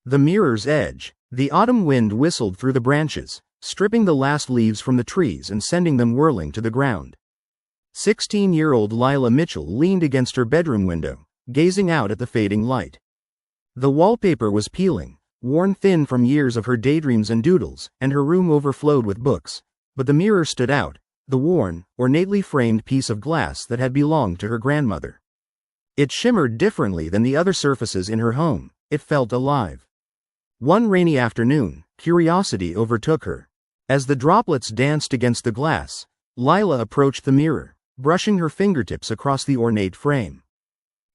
The mirror's edge. The autumn wind whistled through the branches, stripping the last leaves from the trees and sending them whirling to the ground. 16-year-old Lila Mitchell leaned against her bedroom window, gazing out at the fading light. The wallpaper was peeling, worn thin from years of her daydreams and doodles, and her room overflowed with books, but the mirror stood out, the worn, ornately framed piece of glass that had belonged to her grandmother. It shimmered differently than the other surfaces in her home. It felt alive. One rainy afternoon, curiosity overtook her. As the droplets danced against the glass, Lila approached the mirror, brushing her fingertips across the ornate frame.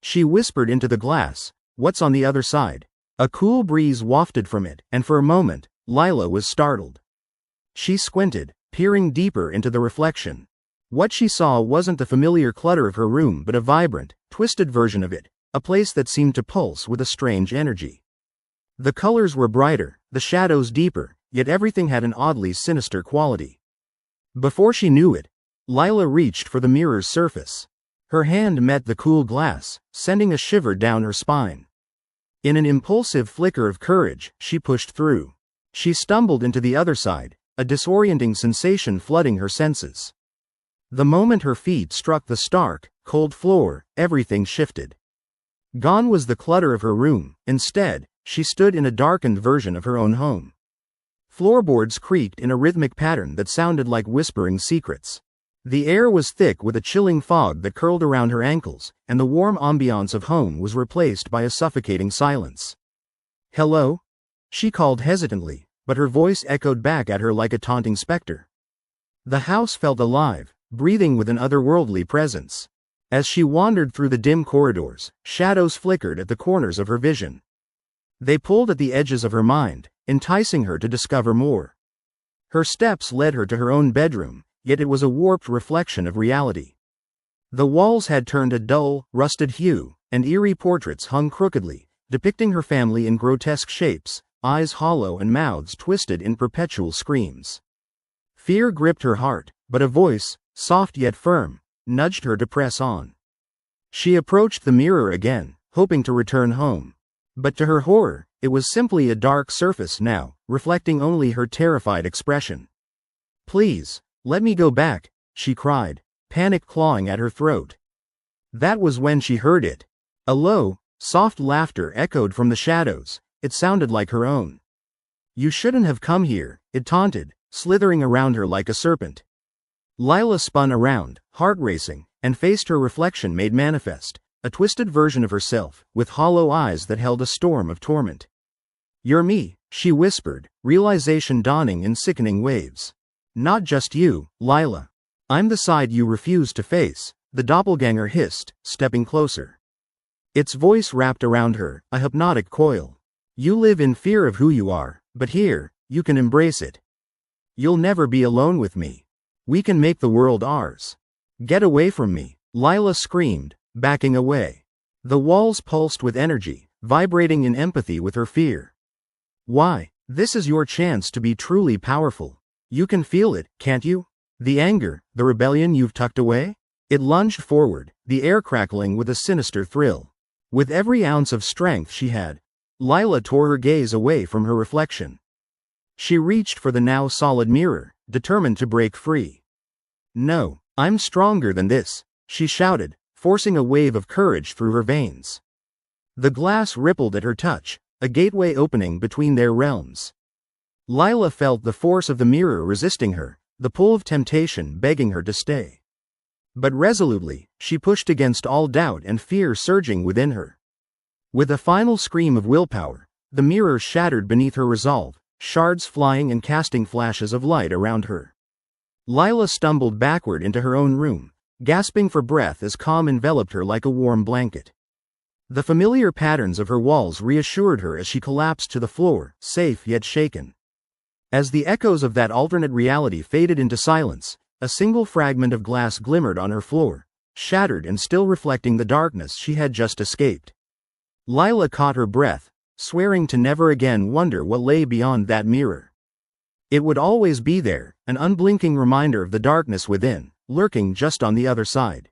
She whispered into the glass, "What's on the other side?" A cool breeze wafted from it, and for a moment, Lila was startled. She squinted, peering deeper into the reflection. What she saw wasn't the familiar clutter of her room but a vibrant, twisted version of it, a place that seemed to pulse with a strange energy. The colors were brighter, the shadows deeper, yet everything had an oddly sinister quality. Before she knew it, Lila reached for the mirror's surface. Her hand met the cool glass, sending a shiver down her spine. In an impulsive flicker of courage, she pushed through. She stumbled into the other side, a disorienting sensation flooding her senses. The moment her feet struck the stark, cold floor, everything shifted. Gone was the clutter of her room. Instead, she stood in a darkened version of her own home. Floorboards creaked in a rhythmic pattern that sounded like whispering secrets. The air was thick with a chilling fog that curled around her ankles, and the warm ambiance of home was replaced by a suffocating silence. "Hello?" she called hesitantly, but her voice echoed back at her like a taunting specter. The house felt alive, breathing with an otherworldly presence. As she wandered through the dim corridors, shadows flickered at the corners of her vision. They pulled at the edges of her mind, enticing her to discover more. Her steps led her to her own bedroom, yet it was a warped reflection of reality. The walls had turned a dull, rusted hue, and eerie portraits hung crookedly, depicting her family in grotesque shapes, eyes hollow and mouths twisted in perpetual screams. Fear gripped her heart, but a voice, soft yet firm, nudged her to press on. She approached the mirror again, hoping to return home. But to her horror, it was simply a dark surface now, reflecting only her terrified expression. "Please, let me go back," she cried, panic clawing at her throat. That was when she heard it. A low, soft laughter echoed from the shadows. It sounded like her own. "You shouldn't have come here," it taunted, slithering around her like a serpent. Lila spun around, heart racing, and faced her reflection made manifest, a twisted version of herself, with hollow eyes that held a storm of torment. "You're me," she whispered, realization dawning in sickening waves. "Not just you, Lila. I'm the side you refuse to face," the doppelganger hissed, stepping closer. Its voice wrapped around her, a hypnotic coil. "You live in fear of who you are, but here, you can embrace it. You'll never be alone with me. We can make the world ours. Get away from me," Lila screamed, backing away. The walls pulsed with energy, vibrating in empathy with her fear. "Why? This is your chance to be truly powerful. You can feel it, can't you? The anger, the rebellion you've tucked away?" It lunged forward, the air crackling with a sinister thrill. With every ounce of strength she had, Lila tore her gaze away from her reflection. She reached for the now solid mirror, determined to break free. "No, I'm stronger than this," she shouted, forcing a wave of courage through her veins. The glass rippled at her touch, a gateway opening between their realms. Lila felt the force of the mirror resisting her, the pull of temptation begging her to stay. But resolutely, she pushed against all doubt and fear surging within her. With a final scream of willpower, the mirror shattered beneath her resolve, shards flying and casting flashes of light around her. Lila stumbled backward into her own room, gasping for breath as calm enveloped her like a warm blanket. The familiar patterns of her walls reassured her as she collapsed to the floor, safe yet shaken. As the echoes of that alternate reality faded into silence, a single fragment of glass glimmered on her floor, shattered and still reflecting the darkness she had just escaped. Lila caught her breath, swearing to never again wonder what lay beyond that mirror. It would always be there, an unblinking reminder of the darkness within, lurking just on the other side.